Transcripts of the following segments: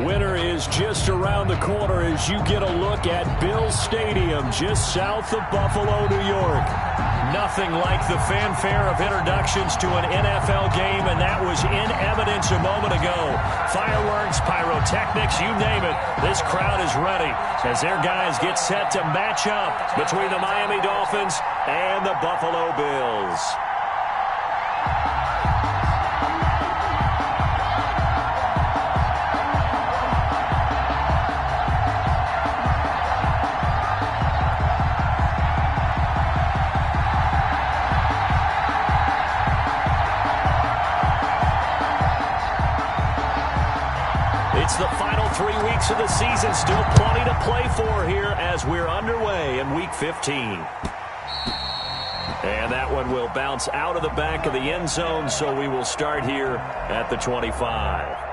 Winter is just around the corner as you get a look at Bills Stadium just south of Buffalo, New York. Nothing like the fanfare of introductions to an NFL game, and that was in evidence a moment ago. Fireworks, pyrotechnics, you name it. This crowd is ready as their guys get set to match up between the Miami Dolphins and the Buffalo Bills. It's the final 3 weeks of the season. Still plenty to play for here as we're underway in Week 15. And that one will bounce out of the back of the end zone, so we will start here at the 25.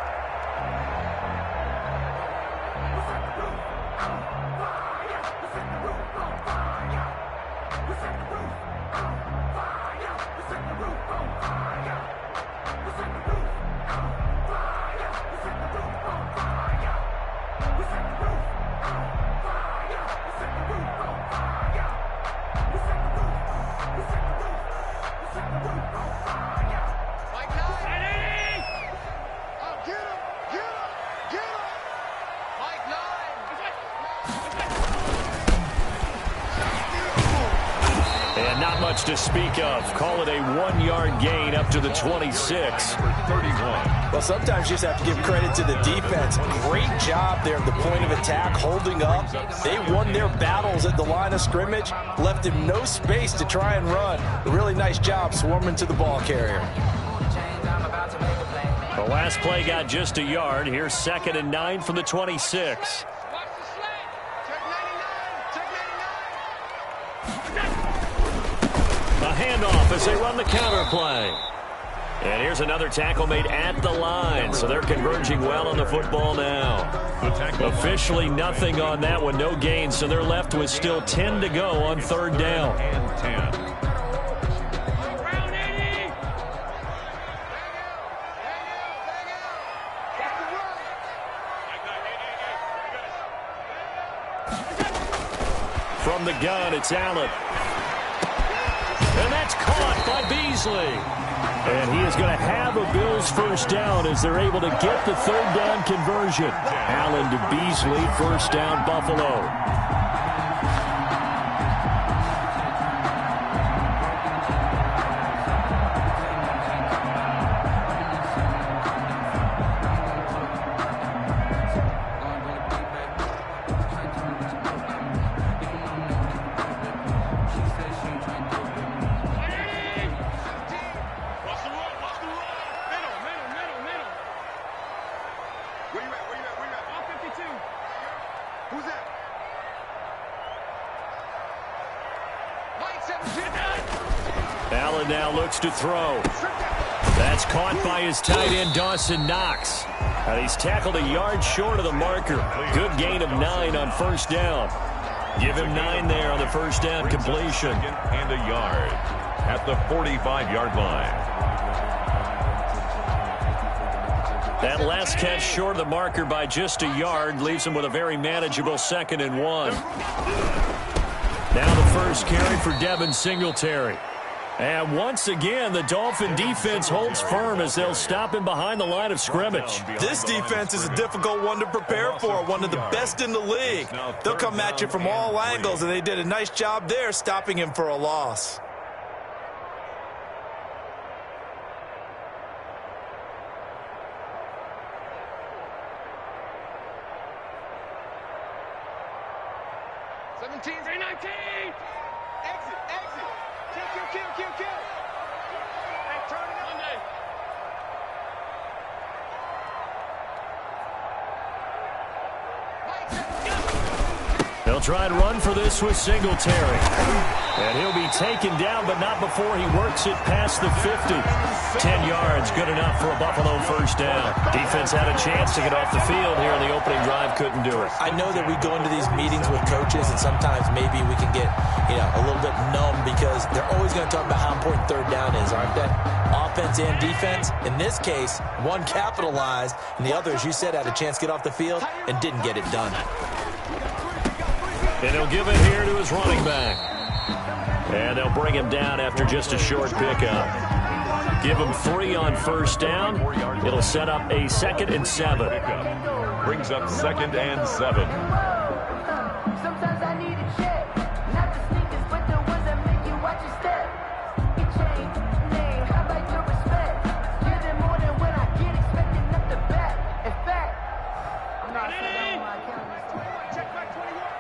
To speak of. Call it a 1-yard gain up to the 26. Well, sometimes you just have to give credit to the defense. Great job there at the point of attack, holding up. They won their battles at the line of scrimmage, left him no space to try and run. A really nice job swarming to the ball carrier. The last play got just a yard. Here's 2nd and 9 from the 26. Handoff as they run the counter play. And here's another tackle made at the line, so they're converging well on the football now. Officially nothing on that one, no gain, so they're left with still 10 to go on 3rd down. And 10. From the gun, it's Allen. And that's caught by Beasley. And he is going to have a Bills first down as they're able to get the 3rd down conversion. Allen to Beasley, 1st down Buffalo. Allen now looks to throw. That's caught by his tight end, Dawson Knox. And he's tackled a yard short of the marker. Good gain of 9 on 1st down. Give him 9 there on the 1st down completion. And a yard at the 45-yard line. That last catch short of the marker by just a yard leaves him with a very manageable 2nd and 1. Now the first carry for Devin Singletary. And once again, the Dolphin defense holds firm as they'll stop him behind the line of scrimmage. This defense is a difficult one to prepare for, one of the best in the league. They'll come at you from all angles, and they did a nice job there stopping him for a loss. They'll try and run for this with Singletary. And he'll be taken down, but not before he works it past the 50. 10 yards, good enough for a Buffalo first down. Defense had a chance to get off the field here in the opening drive, couldn't do it. I know that we go into these meetings with coaches, and sometimes maybe we can get, a little bit numb because they're always going to talk about how important third down is, aren't they? Offense and defense. In this case, one capitalized, and the other, as you said, had a chance to get off the field and didn't get it done. And he'll give it here to his running back. And they'll bring him down after just a short pickup. Give him 3 on first down. It'll set up a 2nd and 7. Brings up 2nd and 7. Sometimes I need a check. Not the sneakers, but the ones that make you watch your step. Get chain, name, how about your respect? Give them more than when I get expecting up the back. In fact, I'm not sitting on my account. Check back 21.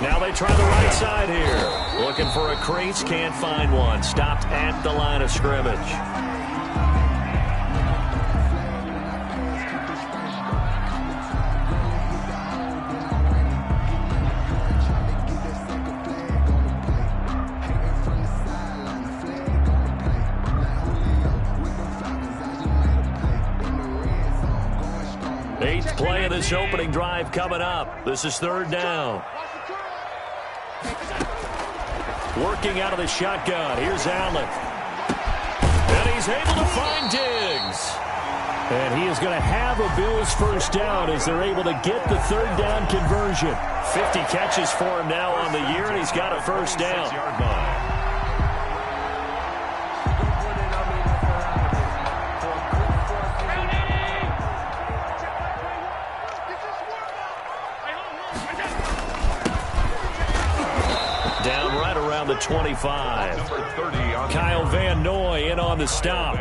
Now they try the right side here. Looking for a crease, can't find one. Stopped at the line of scrimmage. Eighth play of this opening drive coming up. This is 3rd down. Working out of the shotgun. Here's Allen. And he's able to find Diggs. And he is going to have a Bills first down as they're able to get the 3rd down conversion. 50 catches for him now on the year, and he's got a first down. Down right around the 25. Kyle Van Noy in on the stop.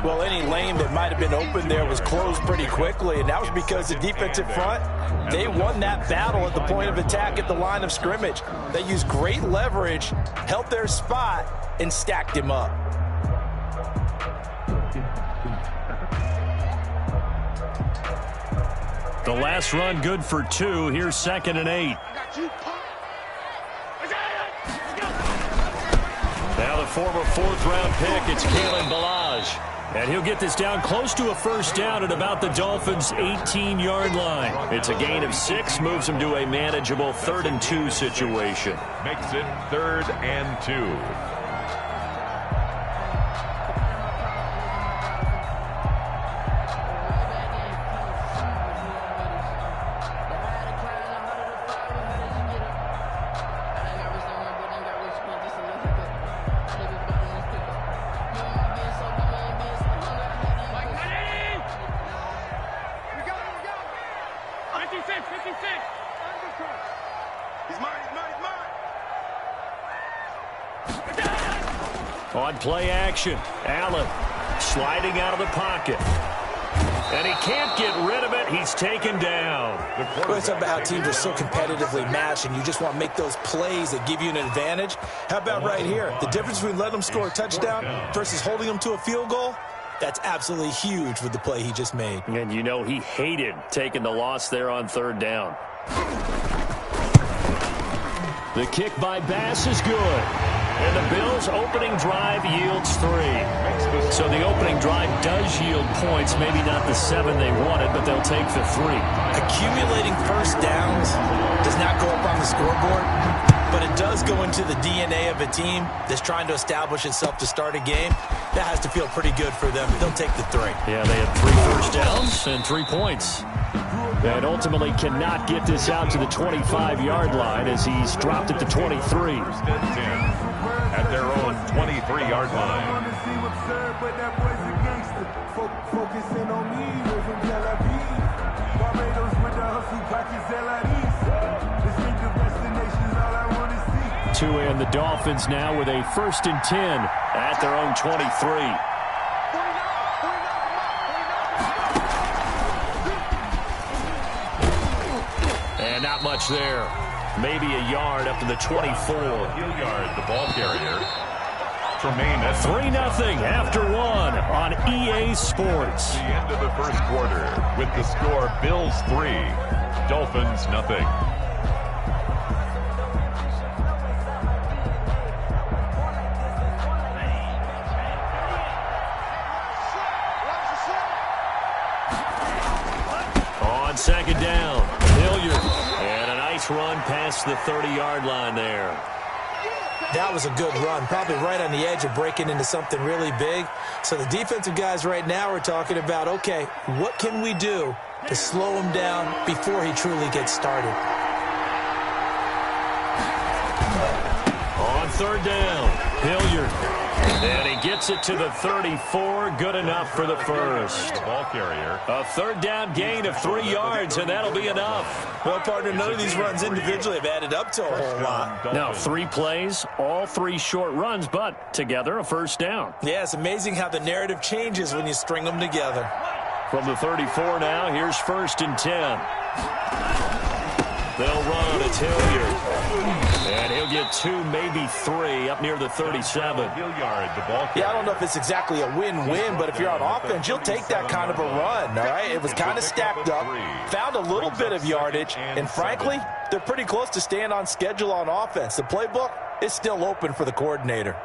Well, any lane that might have been open there was closed pretty quickly, and that was because the defensive front, they won that battle at the point of attack at the line of scrimmage. They used great leverage, held their spot, and stacked him up. The last run good for 2. Here's 2nd and 8. Now the former 4th-round pick, it's Kalen Ballage. And he'll get this down close to a first down at about the Dolphins' 18-yard line. It's a gain of 6, moves him to a manageable 3rd and 2 situation. Makes it 3rd and 2. On play action, Allen sliding out of the pocket. And he can't get rid of it. He's taken down. Well, it's about how teams are so competitively matched, and you just want to make those plays that give you an advantage. How about right here? The difference between letting them score a touchdown versus holding them to a field goal, that's absolutely huge with the play he just made. And you know he hated taking the loss there on 3rd down. The kick by Bass is good. And the Bills' opening drive yields 3. So the opening drive does yield points, maybe not the 7 they wanted, but they'll take the 3. Accumulating first downs does not go up on the scoreboard, but it does go into the DNA of a team that's trying to establish itself to start a game. That has to feel pretty good for them. They'll take the 3. Yeah, they had 3 first downs and 3 points. And ultimately cannot get this out to the 25-yard line as he's dropped it to 23. At their own 23-yard line. To end the Dolphins now with a 1st and 10 at their own 23. And not much there. Maybe a yard up to the 24. Yard, the ball carrier. minutes remain at 3-0 after one on EA Sports. the end of the first quarter with the score Bills 3, Dolphins 0. On second down, Hilliard. And a nice run past the 30-yard line there. That was a good run, probably right on the edge of breaking into something really big. So the defensive guys right now are talking about, okay, what can we do to slow him down before he truly gets started? On third down, Hilliard. And he gets it to the 34. Good enough for the first. The ball carrier. A third down gain of 3 yards, and that'll be enough. Well, partner, none of these runs individually have added up to a whole lot. Now, 3 plays, all 3 short runs, but together a first down. Yeah, it's amazing how the narrative changes when you string them together. From the 34 now, here's 1st and 10. They'll run. It's Hilliard. And he'll get 2, maybe 3 up near the 37. Hilliard, the ball carrier. Yeah, I don't know if it's exactly a win-win, but if you're on offense, you'll take that kind of a run, all right? It was kind of stacked up, found a little bit of yardage, and frankly, they're pretty close to staying on schedule on offense. The playbook is still open for the coordinator.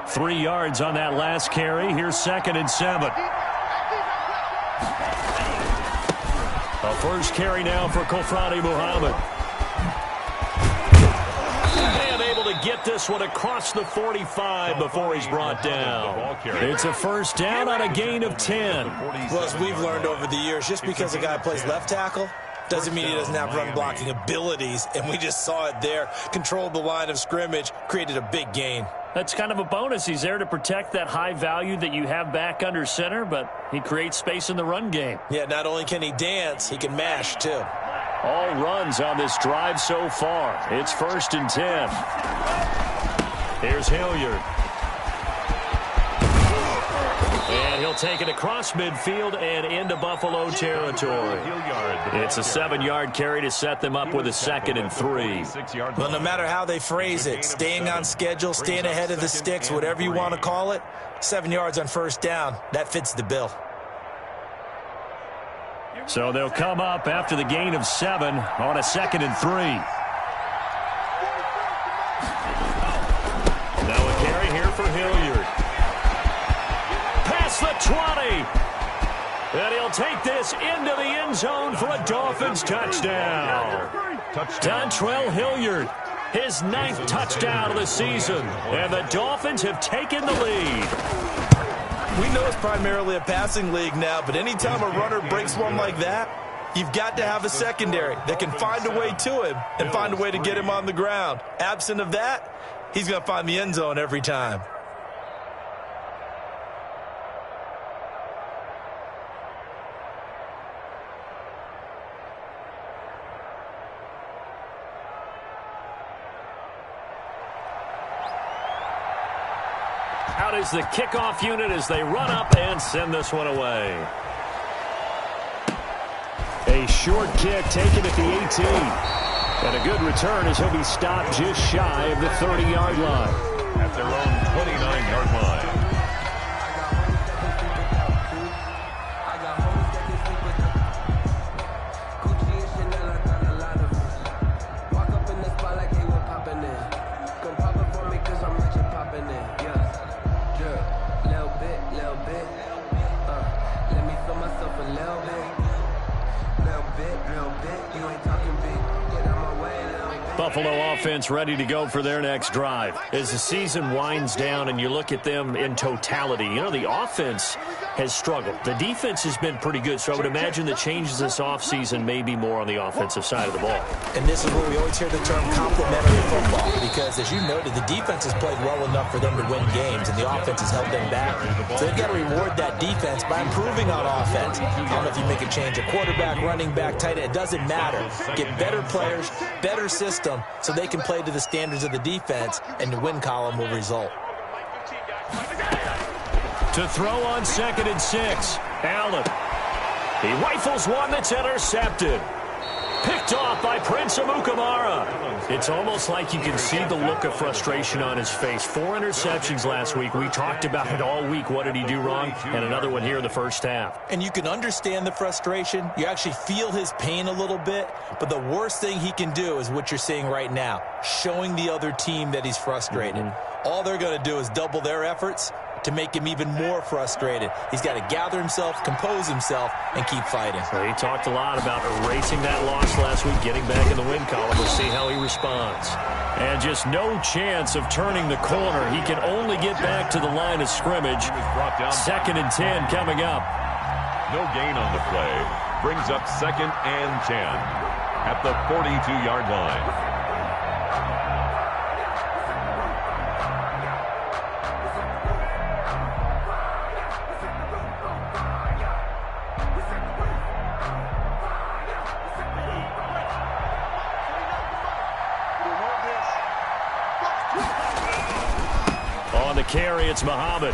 Three yards on that last carry. Here's 2nd and 7. A first carry now for Kofrani Muhammad. And able to get this one across the 45 before he's brought down. It's a first down on a gain of 10. Well, as we've learned over the years, just because a guy plays left tackle doesn't mean he doesn't have run-blocking abilities, and we just saw it there. Controlled the line of scrimmage, created a big gain. That's kind of a bonus. He's there to protect that high value that you have back under center, but he creates space in the run game. Yeah, not only can he dance, he can mash, too. All runs on this drive so far. It's 1st and 10. Here's Hilliard. And he'll take it across midfield and into Buffalo territory. It's a 7-yard carry to set them up with a 2nd and 3. Well, no matter how they phrase it, staying on schedule, staying ahead of the sticks, whatever you want to call it, 7 yards on first down, that fits the bill. So they'll come up after the gain of 7 on a 2nd and 3. Now a carry here for Hilliard. Past the 20. And he'll take this into the end zone for a Dolphins touchdown. Dontrell Hilliard, his 9th touchdown of the season. And the Dolphins have taken the lead. We know it's primarily a passing league now, but anytime a runner breaks one like that, you've got to have a secondary that can find a way to him and find a way to get him on the ground. Absent of that, he's going to find the end zone every time. Out is the kickoff unit as they run up and send this one away. A short kick taken at the 18. And a good return as he'll be stopped just shy of the 30-yard line. At their own 29-yard line. Buffalo offense ready to go for their next drive. As the season winds down and you look at them in totality, you know, the offense has struggled. The defense has been pretty good, so I would imagine the changes this offseason may be more on the offensive side of the ball. And this is where we always hear the term complementary football, because as you noted, the defense has played well enough for them to win games, and the offense has held them back. So they've got to reward that defense by improving on offense. I don't know if you make a change, a quarterback, running back, tight end, it doesn't matter. Get better players, better system, so they can play to the standards of the defense, and the win column will result. To throw on 2nd and 6, Allen. He rifles one that's intercepted. Picked off by Prince Amukamara. It's almost like you can see the look of frustration on his face. 4 interceptions last week. We talked about it all week. What did he do wrong? And another one here in the first half. And you can understand the frustration. You actually feel his pain a little bit. But the worst thing he can do is what you're seeing right now, showing the other team that he's frustrated. All they're going to do is double their efforts to make him even more frustrated. He's got to gather himself, compose himself, and keep fighting. So he talked a lot about erasing that loss last week, getting back in the win column. We'll see how he responds. And just no chance of turning the corner. He can only get back to the line of scrimmage. 2nd and 10 coming up. No gain on the play. Brings up 2nd and 10 at the 42-yard line. Carry, it's Muhammad.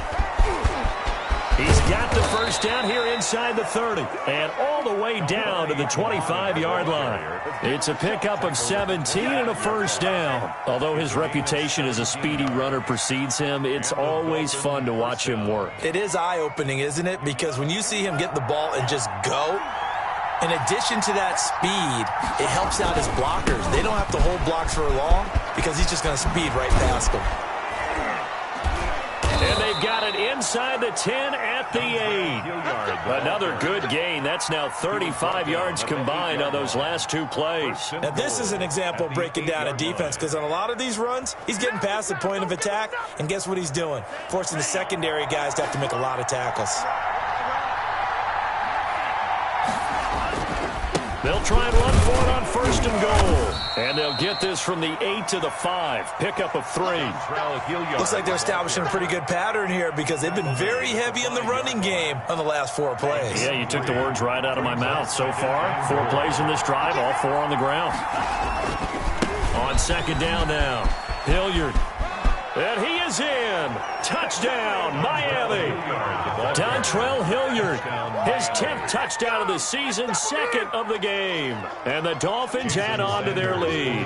He's got the first down here inside the 30 and all the way down to the 25-yard line. It's a pickup of 17 and a first down. Although his reputation as a speedy runner precedes him, it's always fun to watch him work. It is eye-opening, isn't it? Because when you see him get the ball and just go, in addition to that speed, it helps out his blockers. They don't have to hold blocks for long because he's just going to speed right past them. And they've got it inside the 10 at the 8. Another good gain. That's now 35 yards combined on those last 2 plays. Now, this is an example of breaking down a defense because on a lot of these runs, he's getting past the point of attack, and guess what he's doing? Forcing the secondary guys to have to make a lot of tackles. They'll try and run for it on 1st and goal. And they'll get this from the 8 to the 5. Pickup of 3. Looks like they're establishing a pretty good pattern here because they've been very heavy in the running game on the last 4 plays. Yeah, you took the words right out of my mouth. So far, 4 plays in this drive, all 4 on the ground. On 2nd down now, Hilliard. And he is in. Touchdown, Miami. Dontrell Hilliard, his 10th touchdown of the season, 2nd of the game. And the Dolphins add on to their lead.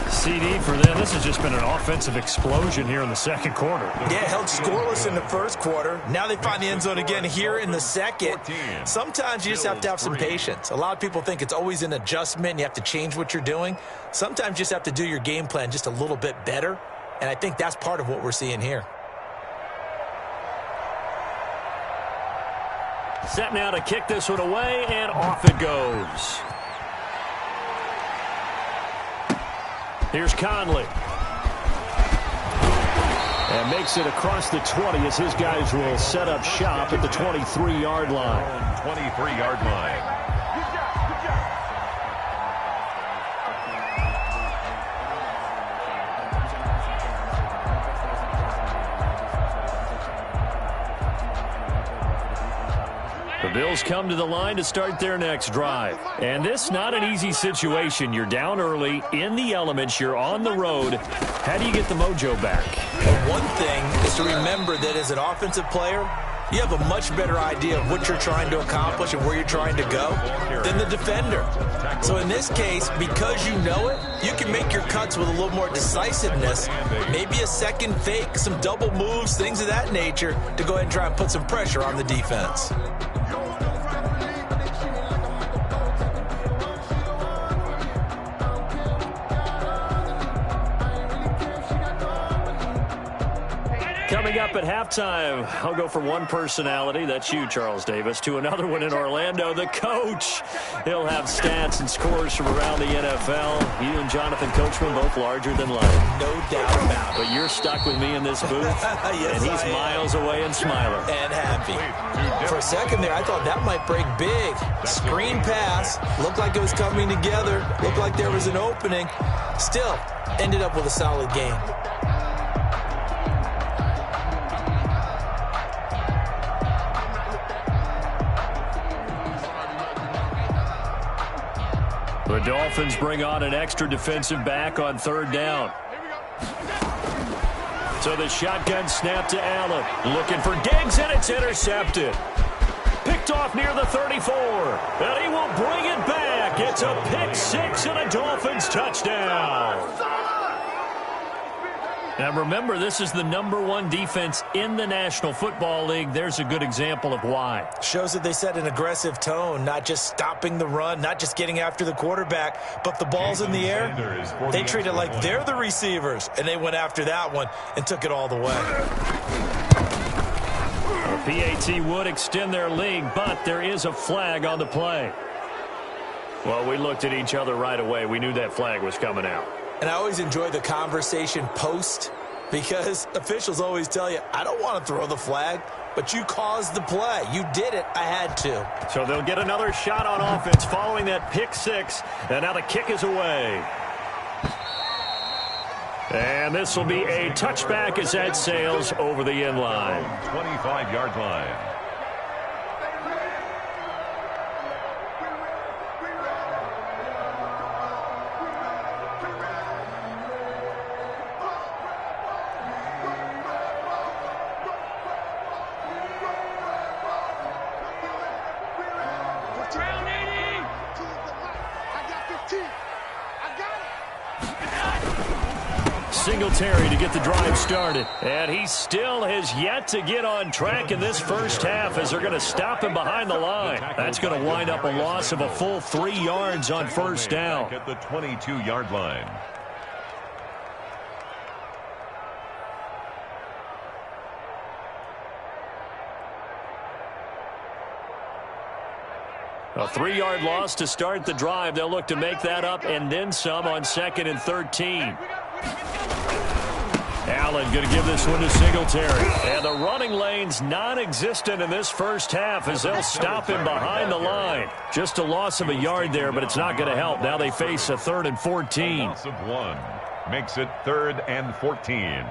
CD for them. This has just been an offensive explosion here in the 2nd quarter. Yeah, held scoreless in the 1st quarter. Now they find the end zone again here in the 2nd. Sometimes you just have to have some patience. A lot of people think it's always an adjustment. You have to change what you're doing. Sometimes you just have to do your game plan just a little bit better. And I think that's part of what we're seeing here. Set now to kick this one away, and off it goes. Here's Conley. And makes it across the 20 as his guys will set up shop at the 23-yard line. 23-yard line. The Bills come to the line to start their next drive. And this is not an easy situation. You're down early, in the elements, you're on the road. How do you get the mojo back? Well, one thing is to remember that as an offensive player, you have a much better idea of what you're trying to accomplish and where you're trying to go than the defender. So in this case, because you know it, you can make your cuts with a little more decisiveness, maybe a second fake, some double moves, things of that nature, to go ahead and try and put some pressure on the defense. Coming up at halftime, I'll go from one personality, that's you, Charles Davis, to another one in Orlando, the coach. He'll have stats and scores from around the NFL. You and Jonathan Coachman both larger than life. No doubt about it. But you're stuck with me in this booth, yes, and he's miles away and smiling. And happy. For a second there, I thought that might break big. Screen pass, looked like it was coming together, looked like there was an opening. Still, ended up with a solid game. The Dolphins bring on an extra defensive back on 3rd down. So the shotgun snap to Allen. Looking for Diggs, and it's intercepted. Picked Picked off near the 34. And he will bring it back. It's a pick six and a Dolphins touchdown. Now remember, this is the #1 defense in the National Football League. There's a good example of why. Shows that they set an aggressive tone, not just stopping the run, not just getting after the quarterback, but the ball's in the air. They treat it like they're the receivers, and they went after that one and took it all the way. The PAT would extend their lead, but there is a flag on the play. Well, we looked at each other right away. We knew that flag was coming out. And I always enjoy the conversation post because officials always tell you, I don't want to throw the flag, but you caused the play. You did it. I had to. So they'll get another shot on offense following that pick six. And now the kick is away. And this will be a touchback as that sails over the end line. 25-yard line. Singletary to get the drive started. And he still has yet to get on track in this first half as they're going to stop him behind the line. That's going to wind up a loss of a full 3 yards on first down. At the 22-yard line. A 3-yard loss to start the drive. They'll look to make that up and then some on 2nd and 13. Allen going to give this one to Singletary. And the running lane's non-existent in this first half as they'll stop him behind the line. Just a loss of a yard there, but it's not going to help. Now they face a 3rd and 14. A loss of 1 makes it 3rd and 14.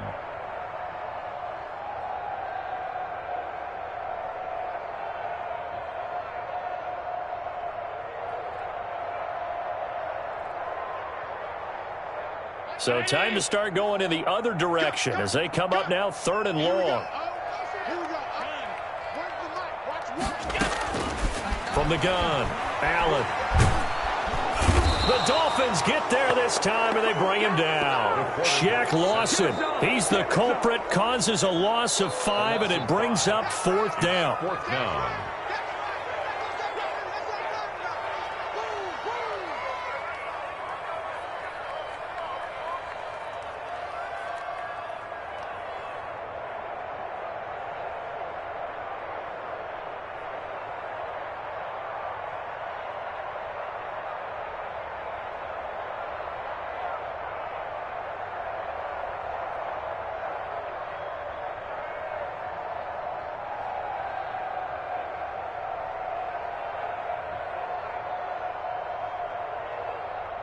So time to start going in the other direction as they come up now 3rd and long. From the gun, Allen. The Dolphins get there this time and they bring him down. Shaq Lawson, he's the culprit, causes a loss of 5 and it brings up 4th down. 4th down.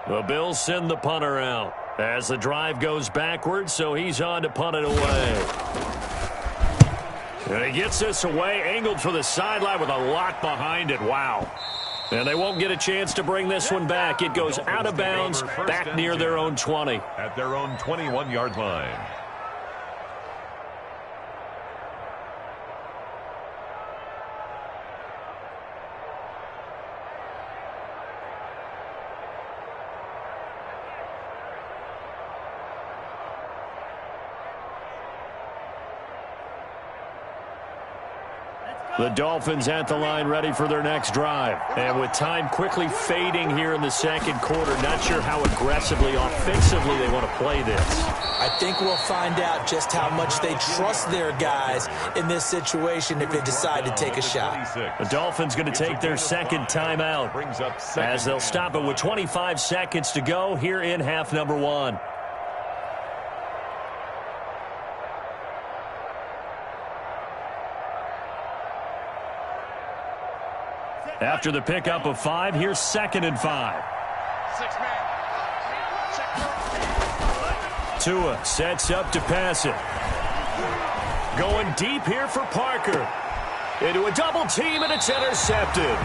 The Bills send the punter out as the drive goes backwards, so he's on to punt it away. And he gets this away, angled for the sideline with a lot behind it. Wow. And they won't get a chance to bring this one back. It goes out of bounds, back near their own 20. At their own 21-yard line. The Dolphins at the line ready for their next drive. And with time quickly fading here in the second quarter, not sure how aggressively, offensively they want to play this. I think we'll find out just how much they trust their guys in this situation if they decide to take a shot. The Dolphins going to take their second timeout as they'll stop it with 25 seconds to go here in half number 1. After the pickup of 5, here's 2nd and 5. Tua sets up to pass it. Going deep here for Parker. Into a double team, and it's intercepted.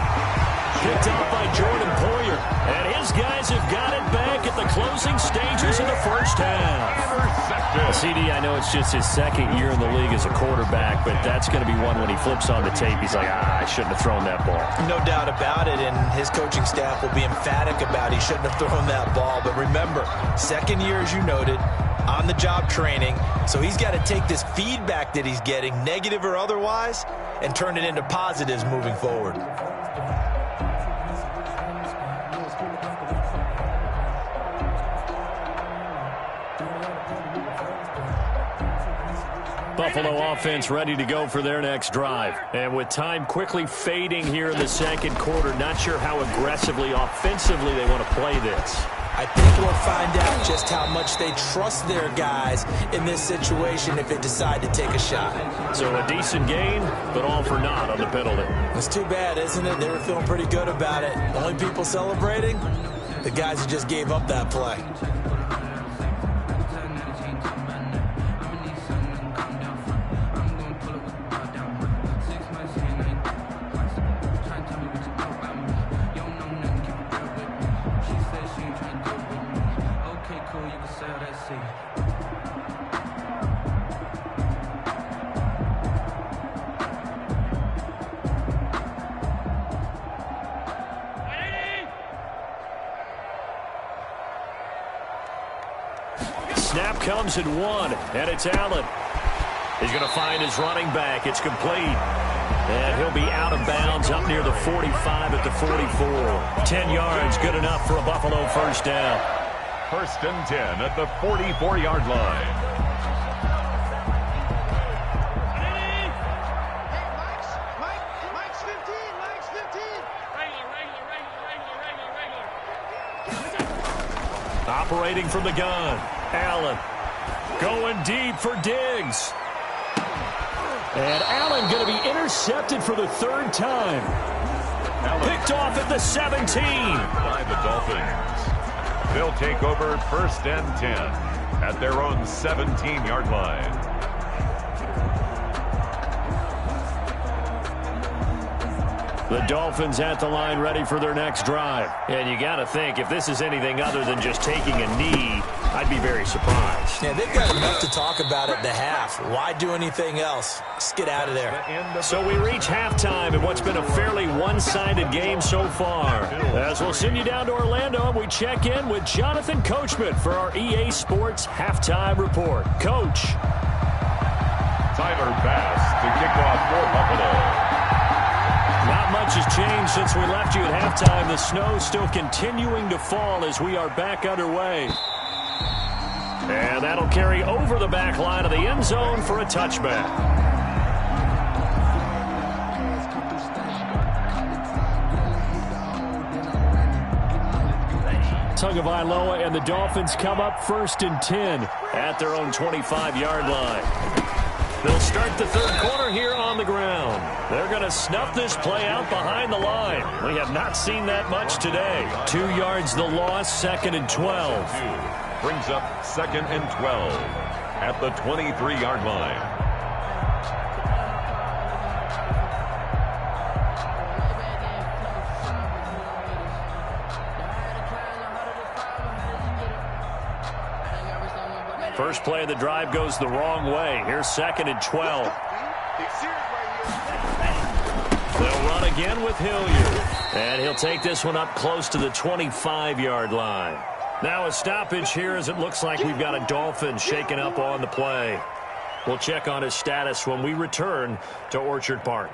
Picked off by Jordan Poyer. And his guys have got it back at the closing stages of the first half. CD, I know it's just his second year in the league as a quarterback, but that's going to be one when he flips on the tape. He's like, I shouldn't have thrown that ball. No doubt about it, and his coaching staff will be emphatic about he shouldn't have thrown that ball. But remember, second year, as you noted, on-the-job training, so he's got to take this feedback that he's getting, negative or otherwise, and turn it into positives moving forward. Buffalo offense ready to go for their next drive. And with time quickly fading here in the second quarter, not sure how aggressively, offensively they want to play this. I think we'll find out just how much they trust their guys in this situation if they decide to take a shot. So a decent gain, but all for naught on the penalty. It's too bad, isn't it? They were feeling pretty good about it. Only people celebrating? The guys who just gave up that play. Snap comes in one, and it's Allen. He's going to find his running back. It's complete. And he'll be out of bounds up near the 45 at the 44. 10 yards, good enough for a Buffalo first down. First and 10 at the 44-yard line. Operating from the gun, Allen going deep for Diggs. And Allen going to be intercepted for the third time. Picked off at the 17. By the Dolphins. They'll take over first and 10 at their own 17-yard line. The Dolphins at the line ready for their next drive. And you got to think, if this is anything other than just taking a knee, I'd be very surprised. Yeah, they've got enough to talk about at the half. Why do anything else? Just get out of there. So we reach halftime in what's been a fairly one-sided game so far. As we'll send you down to Orlando, and we check in with Jonathan Coachman for our EA Sports Halftime Report. Coach. Tyler Bass to kick off for Buffalo. Not much has changed since we left you at halftime. The snow still continuing to fall as we are back underway. And that'll carry over the back line of the end zone for a touchback. Tagovailoa and the Dolphins come up first and 10 at their own 25-yard line. They'll start the third quarter here on the ground. They're going to snuff this play out behind the line. We have not seen that much today. 2 yards the loss, second and 12. Brings up second and 12 at the 23-yard line. First play of the drive goes the wrong way. Here's second and 12. They'll run again with Hilliard. And he'll take this one up close to the 25-yard line. Now a stoppage here as it looks like we've got a Dolphin shaken up on the play. We'll check on his status when we return to Orchard Park.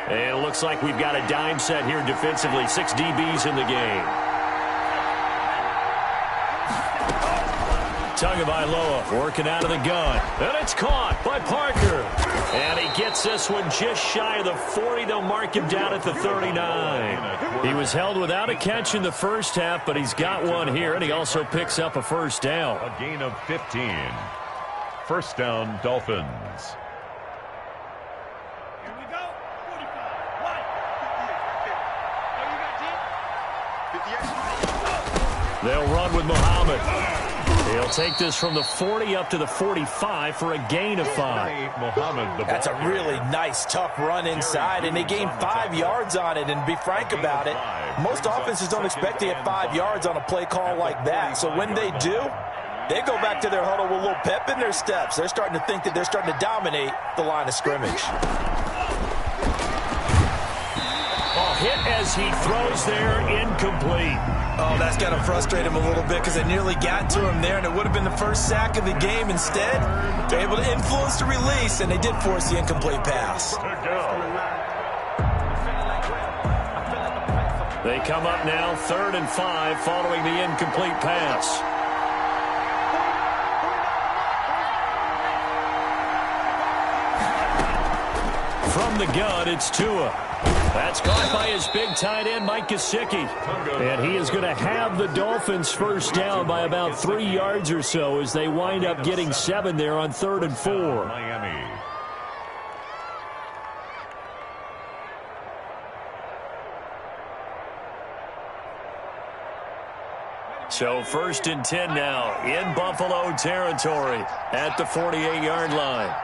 And it looks like we've got a dime set here defensively. 6 DBs in the game. Tagovailoa working out of the gun. And it's caught by Parker. And he gets this one just shy of the 40. They'll mark him down at the 39. He was held without a catch in the first half, but he's got one here, and he also picks up a first down. A gain of 15. First down, Dolphins. They'll run with Muhammad. He'll take this from the 40 up to the 45 for a gain of 5. That's a really nice, tough run inside, and they gained 5 yards on it. And to be frank about it, most offenses don't expect to get 5 yards on a play call like that. So when they do, they go back to their huddle with a little pep in their steps. They're starting to think that they're starting to dominate the line of scrimmage. Hit as he throws there, incomplete. Oh, that's got to frustrate him a little bit because they nearly got to him there, and it would have been the first sack of the game. Instead, they're able to influence the release, and they did force the incomplete pass. They come up now 3rd and 5 following the incomplete pass. From the gun, it's Tua. That's caught by his big tight end, Mike Gesicki. And he is going to have the Dolphins first down by about 3 yards or so as they wind up getting 7 there on 3rd and 4. Miami. So 1st and 10 now in Buffalo territory at the 48-yard line.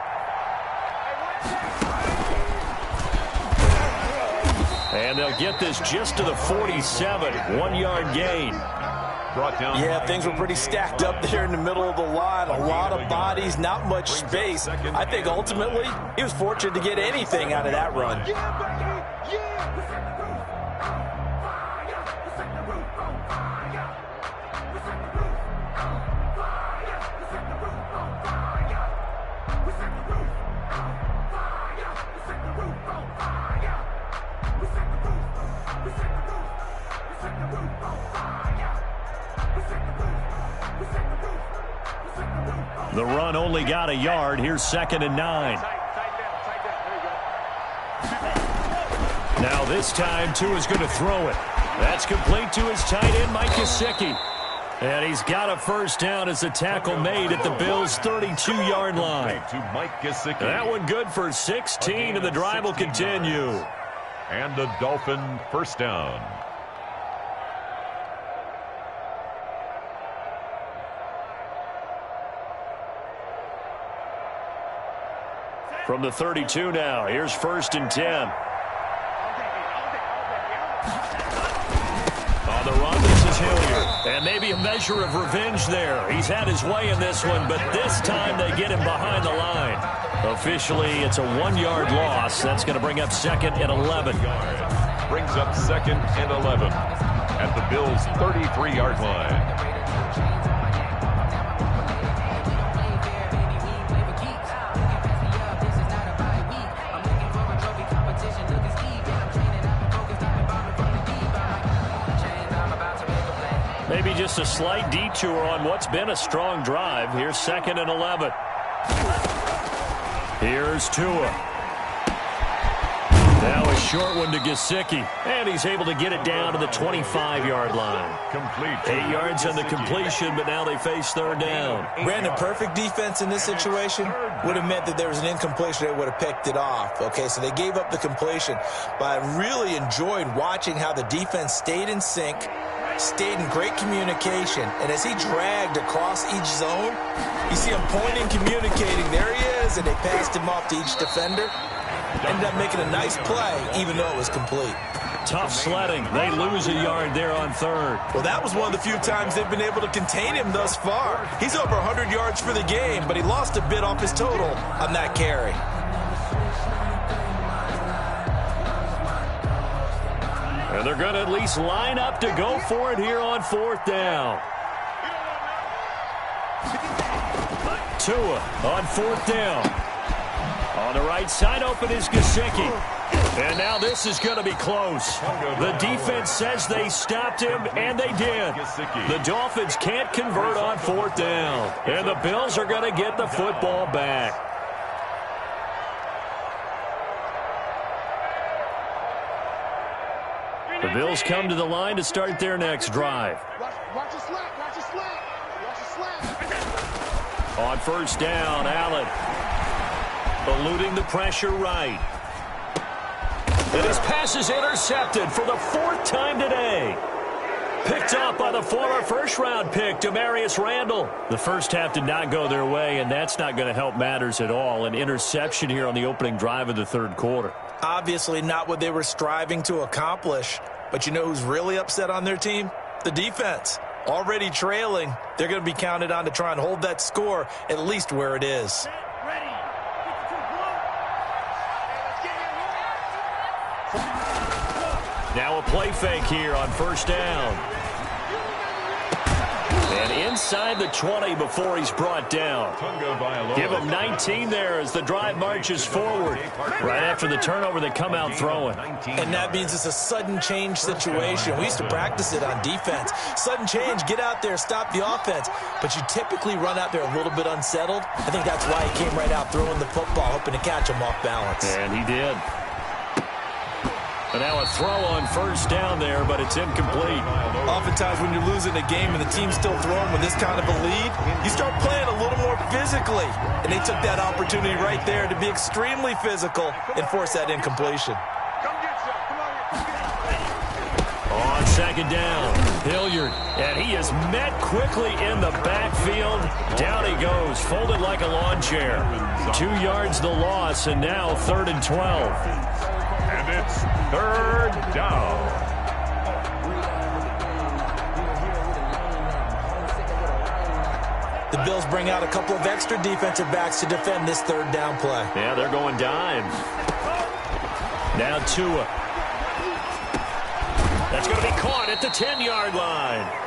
And they'll get this just to the 47, 1-yard gain. Yeah, things were pretty stacked up there in the middle of the line. A lot of bodies, not much space. I think ultimately he was fortunate to get anything out of that run. The run only got a yard. Here's 2nd and 9. Now this time, Tua's going to throw it. That's complete to his tight end, Mike Gesicki. And he's got a first down as the tackle made at the Bills' 32-yard line. That one good for 16, and the drive will continue. And the Dolphin first down. From the 32 now, here's 1st and 10. On the run, this is Hilliard. And maybe a measure of revenge there. He's had his way in this one, but this time they get him behind the line. Officially, it's a 1-yard loss. That's going to bring up 2nd and 11. Brings up 2nd and 11 at the Bills' 33-yard line. Maybe just a slight detour on what's been a strong drive. Here's 2nd and 11. Here's Tua. Now a short one to Gesicki. And he's able to get it down to the 25-yard line. Complete. 8 yards on the completion, but now they face 3rd down. Brandon, perfect defense in this situation would have meant that there was an incompletion. They would have picked it off. Okay, so they gave up the completion. But I really enjoyed watching how the defense stayed in sync, stayed in great communication, and as he dragged across each zone, you see him pointing, communicating. There he is, and they passed him off to each defender. Ended up making a nice play, even though it was complete. Tough sledding. They lose a yard there on 3rd. Well, that was one of the few times they've been able to contain him thus far. He's over 100 yards for the game, but he lost a bit off his total on that carry. And they're going to at least line up to go for it here on 4th down. Tua on 4th down. On the right side, open is Gesicki. And now this is going to be close. The defense says they stopped him, and they did. The Dolphins can't convert on 4th down. And the Bills are going to get the football back. The Bills come to the line to start their next drive. Watch your slack, watch your slack, watch your slack. On 1st down, Allen eluding the pressure right. And his pass is intercepted for the 4th time today. Picked up by the former first-round pick, Demarius Randall. The first half did not go their way, and that's not going to help matters at all. An interception here on the opening drive of the third quarter. Obviously not what they were striving to accomplish. But you know who's really upset on their team? The defense. Already trailing, they're going to be counted on to try and hold that score at least where it is. Now a play fake here on first down. And inside the 20 before he's brought down. Give him 19 there as the drive marches forward. Right after the turnover, they come out throwing. And that means it's a sudden change situation. We used to practice it on defense. Sudden change, get out there, stop the offense. But you typically run out there a little bit unsettled. I think that's why he came right out throwing the football, hoping to catch him off balance. And he did. And now a throw on first down there, but it's incomplete. Oftentimes when you're losing a game and the team's still throwing with this kind of a lead, you start playing a little more physically. And they took that opportunity right there to be extremely physical and force that incompletion. On second down, Hilliard, and he is met quickly in the backfield. Down he goes, folded like a lawn chair. 2 yards the loss, and now 3rd and 12. And it's 3rd down. The Bills bring out a couple of extra defensive backs to defend this 3rd down play. Yeah, they're going dime. Now Tua. That's going to be caught at the 10-yard line.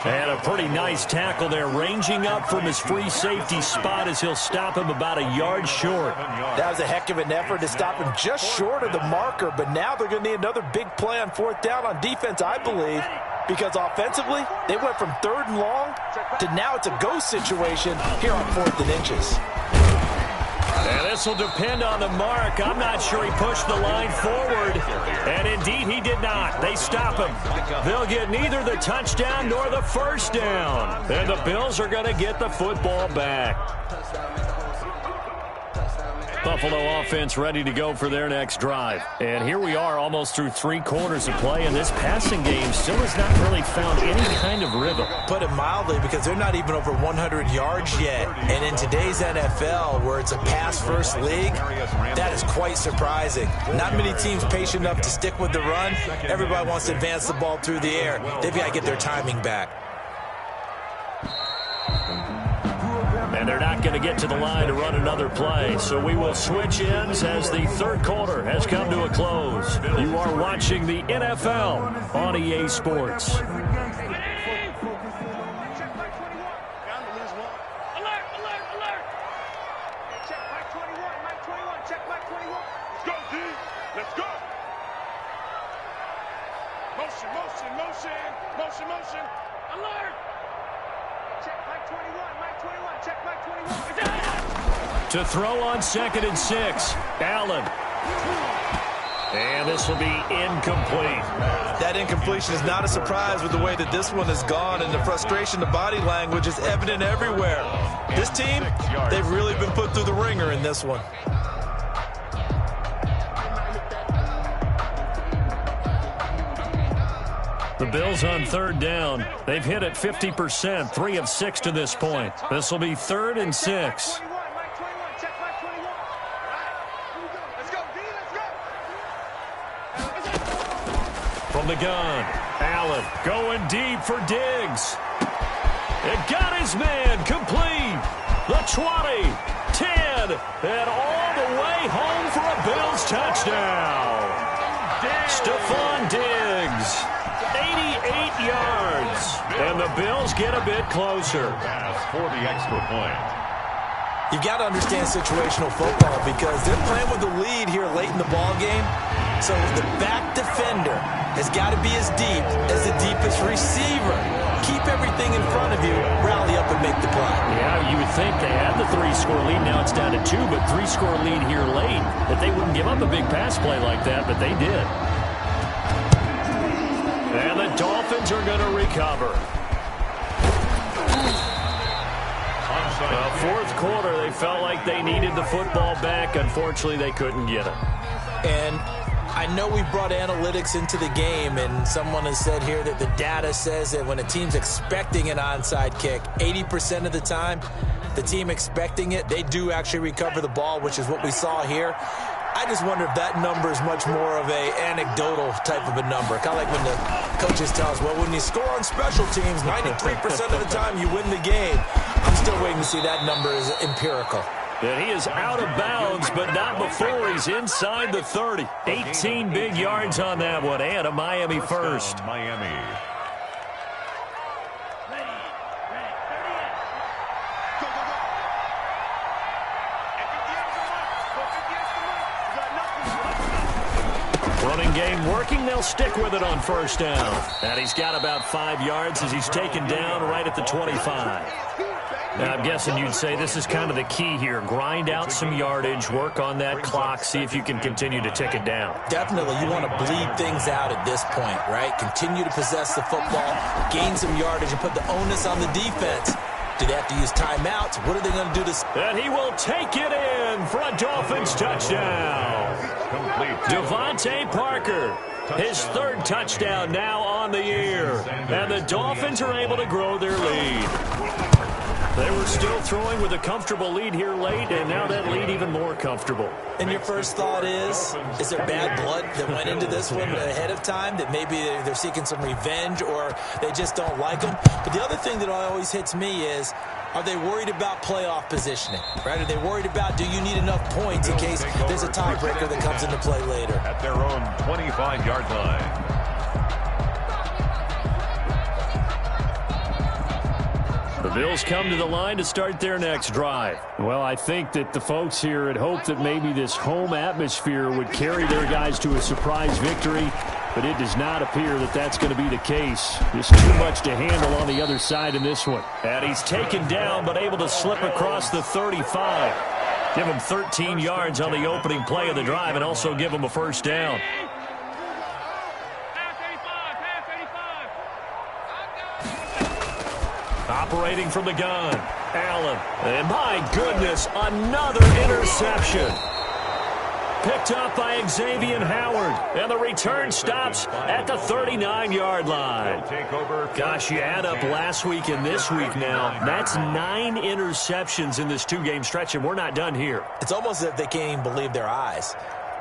And a pretty nice tackle there, ranging up from his free safety spot as he'll stop him about a yard short. That was a heck of an effort to stop him just short of the marker, but now they're going to need another big play on 4th down on defense, I believe, because offensively, they went from 3rd and long to now it's a go situation here on 4th and inches. And this will depend on the mark. I'm not sure he pushed the line forward. And indeed, he did not. They stop him. They'll get neither the touchdown nor the first down. And the Bills are going to get the football back. Buffalo offense ready to go for their next drive. And here we are almost through 3 quarters of play, and this passing game still has not really found any kind of rhythm. Put it mildly, because they're not even over 100 yards yet. And in today's NFL, where it's a pass-first league, that is quite surprising. Not many teams patient enough to stick with the run. Everybody wants to advance the ball through the air. They've got to get their timing back. And they're not going to get to the line to run another play. So we will switch ends as the 3rd quarter has come to a close. You are watching the NFL on EA Sports. To throw on 2nd and 6, Allen. And this will be incomplete. That incompletion is not a surprise with the way that this one has gone, and the frustration, the body language is evident everywhere. This team, they've really been put through the ringer in this one. The Bills on 3rd down. They've hit it 50%, 3 of 6 to this point. This will be 3rd and 6. From the gun, Allen going deep for Diggs. It got his man complete. The 20, 10, and all the way home for a Bills touchdown. Stephon Diggs, 88 yards. And the Bills get a bit closer. For the extra point. You've got to understand situational football because they're playing with the lead here late in the ball game. So the back defender has got to be as deep as the deepest receiver. Keep everything in front of you, rally up and make the play. Yeah, you would think they had the 3-score lead. Now it's down to 2, but 3-score lead here late. That they wouldn't give up a big pass play like that, but they did. And the Dolphins are going to recover. The 4th quarter, they felt like they needed the football back. Unfortunately, they couldn't get it. And I I know we brought analytics into the game, and someone has said here that the data says that when a team's expecting an onside kick, 80% of the time, the team expecting it, they do actually recover the ball, which is what we saw here. I just wonder if that number is much more of a anecdotal type of a number. Kind of like when the coaches tell us, well, when you score on special teams, 93% of the time you win the game. I'm still waiting to see that number is empirical. And he is out of bounds, but not before he's inside the 30. 18 big yards on that one, and a Miami first. Miami. Running game working. They'll stick with it on first down. And he's got about 5 yards as he's taken down right at the 25. Now, I'm guessing you'd say this is kind of the key here. Grind out some yardage, work on that clock, see if you can continue to tick it down. Definitely. You want to bleed things out at this point, right? Continue to possess the football, gain some yardage, and put the onus on the defense. Do they have to use timeouts? What are they going to do to... And he will take it in for a Dolphins touchdown. Devontae Parker, his third touchdown now on the year. And the Dolphins are able to grow their lead. They were still throwing with a comfortable lead here late, and now that lead even more comfortable. And your first thought is there bad blood that went into this one ahead of time, that maybe they're seeking some revenge or they just don't like them? But the other thing that always hits me is, are they worried about playoff positioning, right? Are they worried about, do you need enough points in case there's a tiebreaker that comes into play later? At their own 25-yard line. The Bills come to the line to start their next drive. Well, I think that the folks here had hoped that maybe this home atmosphere would carry their guys to a surprise victory, but it does not appear that that's going to be the case. There's too much to handle on the other side in this one. And he's taken down, but able to slip across the 35. Give him 13 yards on the opening play of the drive and also give him a first down. Operating from the gun, Allen. And my goodness, another interception. Picked up by Xavier Howard. And the return stops at the 39-yard line. Gosh, you add up last week and this week now. That's 9 interceptions in this two-game stretch, and we're not done here. It's almost as if they can't even believe their eyes.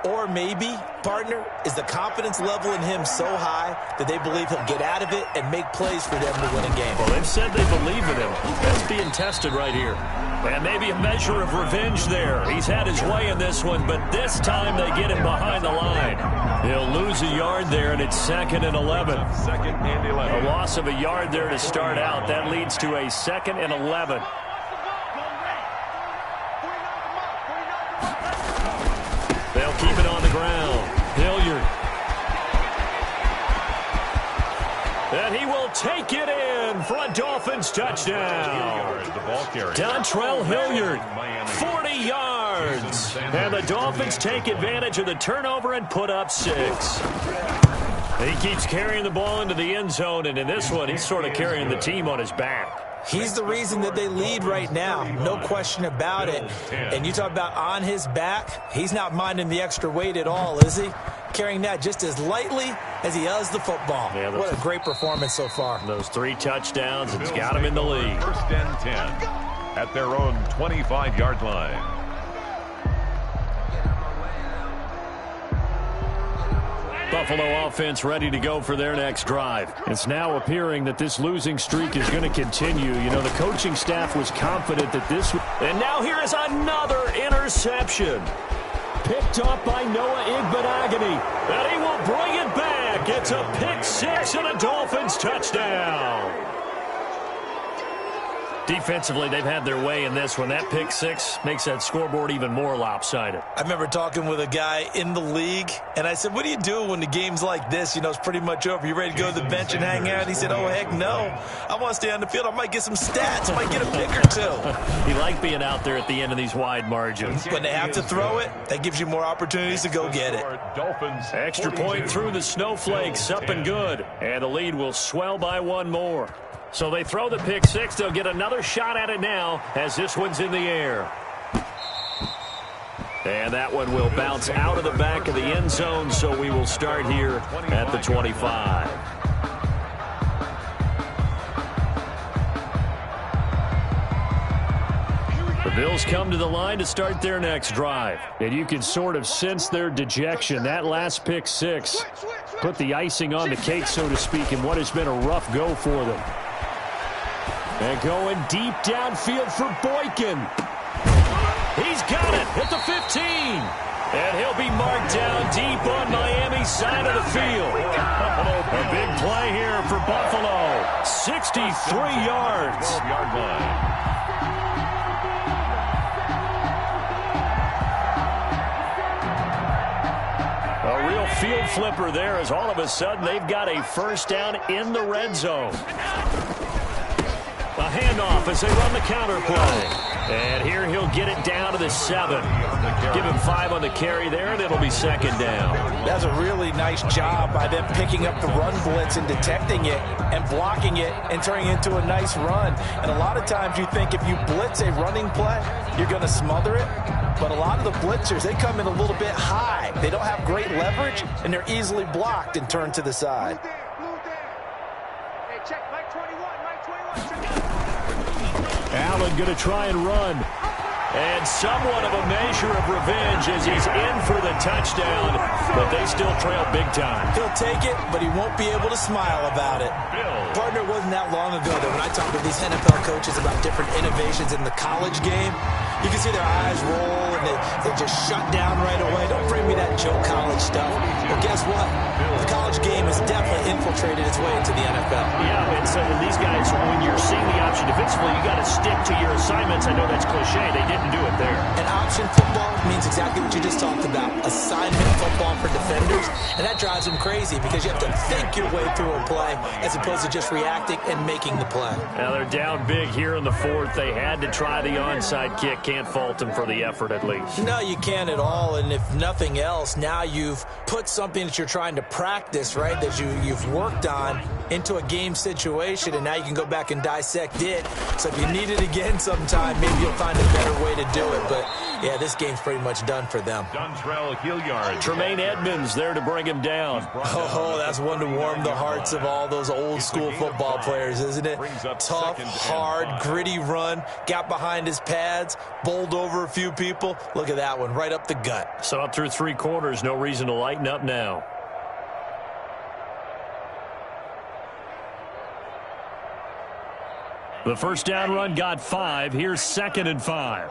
Or maybe, partner, is the confidence level in him so high that they believe he'll get out of it and make plays for them to win a game. Well, they've said they believe in him. That's being tested right here. And maybe a measure of revenge there. He's had his way in this one, but this time they get him behind the line. He'll lose a yard there, and it's 2nd and 11. 2nd and 11. A loss of a yard there to start out. That leads to a 2nd and 11. They'll keep it on the ground. Hilliard. And he will take it in for a Dolphins touchdown. Dontrell Hilliard, 40 yards. And the Dolphins take advantage of the turnover and put up 6. He keeps carrying the ball into the end zone, and in this one, he's sort of carrying the team on his back. He's the reason that they lead right now. No question about it. And you talk about on his back, he's not minding the extra weight at all, is he? Carrying that just as lightly as he does the football. Yeah, what a great performance so far. Those 3 touchdowns, it's got him in the lead. 1st and 10 at their own 25-yard line. Buffalo offense ready to go for their next drive. It's now appearing that this losing streak is going to continue. You know, the coaching staff was confident that this would... And now here is another interception. Picked up by Noah Igbenogany. And he will bring it back. It's a pick 6 and a Dolphins touchdown. Defensively, they've had their way in this one. That pick 6 makes that scoreboard even more lopsided. I remember talking with a guy in the league, and I said, what do you do when the game's like this? You know, it's pretty much over. You ready to go to the bench and hang out? And he said, oh, heck no. I want to stay on the field. I might get some stats. I might get a pick or 2. You like being out there at the end of these wide margins. When they have to throw it, that gives you more opportunities to go get it. Dolphins. Extra point through the snowflakes, up and good. And the lead will swell by 1 more. So they throw the pick 6. They'll get another shot at it now as this one's in the air. And that one will bounce out of the back of the end zone, so we will start here at the 25. The Bills come to the line to start their next drive. And you can sort of sense their dejection. That last pick six put the icing on the cake, so to speak, in what has been a rough go for them. And going deep downfield for Boykin. He's got it at the 15. And he'll be marked down deep on Miami's side of the field. A big play here for Buffalo. 63 yards. 12-yard line. A real field flipper there, as all of a sudden they've got a first down in the red zone. A handoff as they run the counter play. And here he'll get it down to the 7. Give him 5 on the carry there, and it'll be second down. That's a really nice job by them picking up the run blitz and detecting it and blocking it and turning it into a nice run. And a lot of times you think if you blitz a running play, you're going to smother it. But a lot of the blitzers, they come in a little bit high. They don't have great leverage, and they're easily blocked and turned to the side. Hey, check Mike 21, Mike 21. Allen going to try and run. And somewhat of a measure of revenge as he's in for the touchdown, but they still trail big time. He'll take it, but he won't be able to smile about it. Partner, it wasn't that long ago that when I talked to these NFL coaches about different innovations in the college game, you can see their eyes roll and they just shut down right away. Don't bring me that joke college stuff. Well, guess what? The college game has definitely infiltrated its way into the NFL. Yeah, and so these guys, when you're seeing the option defensively, you got to stick to your assignments. I know that's cliche. They didn't do it there. And option football means exactly what you just talked about. Assignment football for defenders. And that drives them crazy because you have to think your way through a play as opposed to just reacting and making the play. Now they're down big here in the 4th. They had to try the onside kick. Can't fault them for the effort at least. No, you can't at all. And if nothing else, now you've put something that you're trying to practice, right, that you've worked on into a game situation, and now you can go back and dissect it. So if you need it again sometime, maybe you'll find a better way to do it. But, yeah, this game's pretty much done for them. Dontrell Hilliard. Tremaine Edmonds there to bring him down. Oh, that's one to warm the hearts of all those old-school football players, isn't it? Tough, hard, gritty run, got behind his pads, bowled over a few people. Look at that one, right up the gut. So up through 3 quarters, no reason to lighten up now. The first down run got 5. Here's 2nd and 5.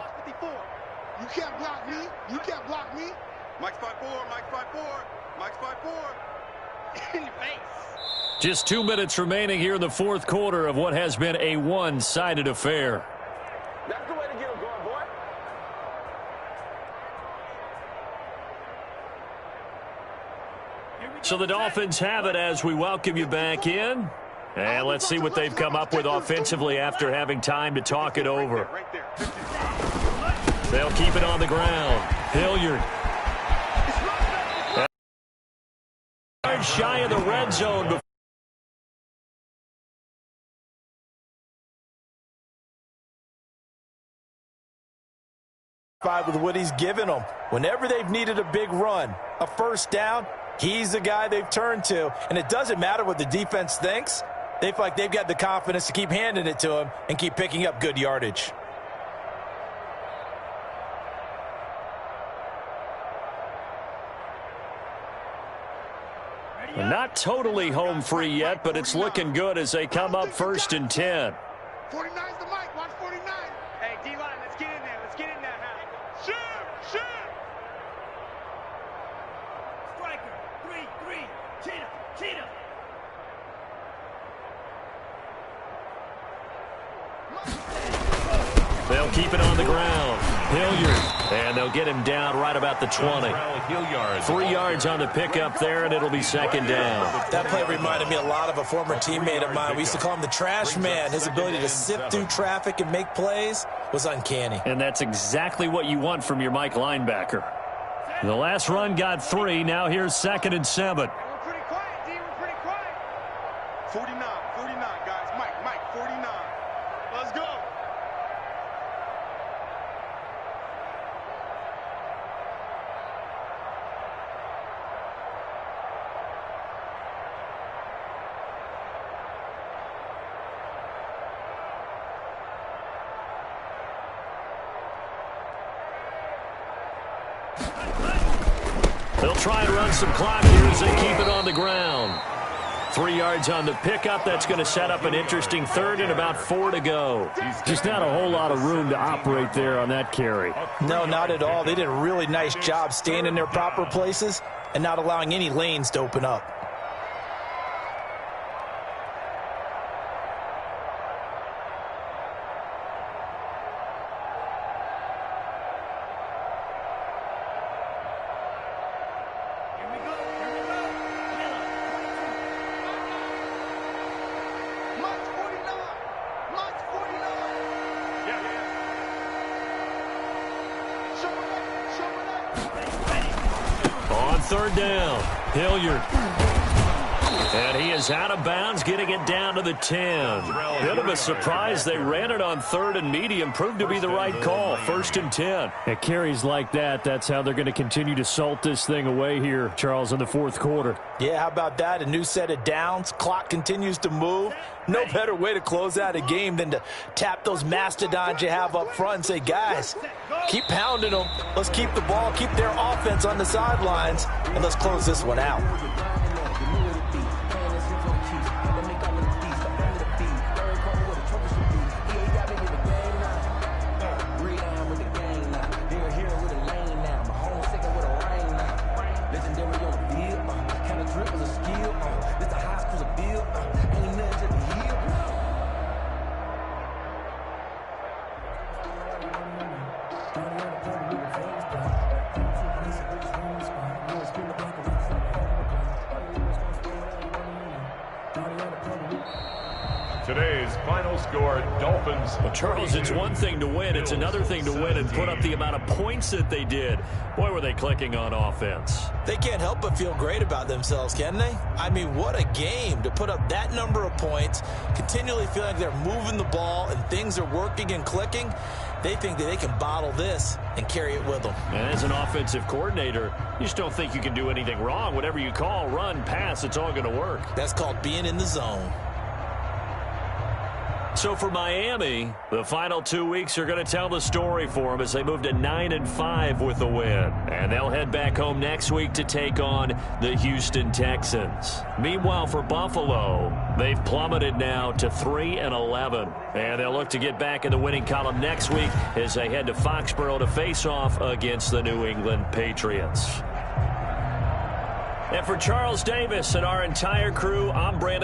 You can't block me. You can't block me. Mike's 5'4", Mike's 5'4", Mike's 5'4". In your face. Just 2 minutes remaining here in the 4th quarter of what has been a one-sided affair. That's the way to get him going, boy. So the Dolphins have it as we welcome you back in. And let's see what they've come up with offensively after having time to talk it over. They'll keep it on the ground. Hilliard. Shy of the red zone. With what he's given them. Whenever they've needed a big run, a first down, he's the guy they've turned to. And it doesn't matter what the defense thinks. They feel like they've got the confidence to keep handing it to him and keep picking up good yardage. Not totally home free yet, but it's looking good as they come up 1st and 10. 49's the mic. Watch 49. Hey, D-line, let's get in there. Let's get in there now. Shoot! Shoot! Striker, 3-3. Cheetah! They'll keep it on the ground. Hilliard. And they'll get him down right about the 20. 3 yards on the pickup there, and it'll be 2nd down. That play reminded me a lot of a former teammate of mine. We used to call him the trash man. His ability to sift through traffic and make plays was uncanny. And that's exactly what you want from your Mike linebacker. The last run got 3. Now here's 2nd and 7. We're pretty quiet, D. We're pretty quiet. 49, guys. Mike, 49. Let's go. They'll try and run some clock here as they keep it on the ground. 3 yards on the pickup. That's going to set up an interesting third and about 4 to go. Just not a whole lot of room to operate there on that carry. No, not at all. They did a really nice job staying in their proper places and not allowing any lanes to open up. Third down, Hilliard. And he is out of bounds, getting it down to the 10. Bit of a surprise. They ran it on 3rd and medium. Proved to be the right call. 1st and 10. At carries like that, that's how they're going to continue to salt this thing away here, Charles, in the 4th quarter. Yeah, how about that? A new set of downs. Clock continues to move. No better way to close out a game than to tap those mastodons you have up front and say, guys, keep pounding them. Let's keep the ball, keep their offense on the sidelines, and let's close this one out. Today's final score, Dolphins. Well, Charles, it's one thing to win. It's another thing to win and put up the amount of points that they did. Boy, were they clicking on offense. They can't help but feel great about themselves, can they? I mean, what a game to put up that number of points, continually feeling like they're moving the ball and things are working and clicking. They think that they can bottle this and carry it with them. And as an offensive coordinator, you just don't think you can do anything wrong. Whatever you call, run, pass, it's all going to work. That's called being in the zone. So for Miami, the final 2 weeks are going to tell the story for them as they move to 9-5 with a win. And they'll head back home next week to take on the Houston Texans. Meanwhile, for Buffalo, they've plummeted now to 3-11. And they'll look to get back in the winning column next week as they head to Foxborough to face off against the New England Patriots. And for Charles Davis and our entire crew, I'm Brandon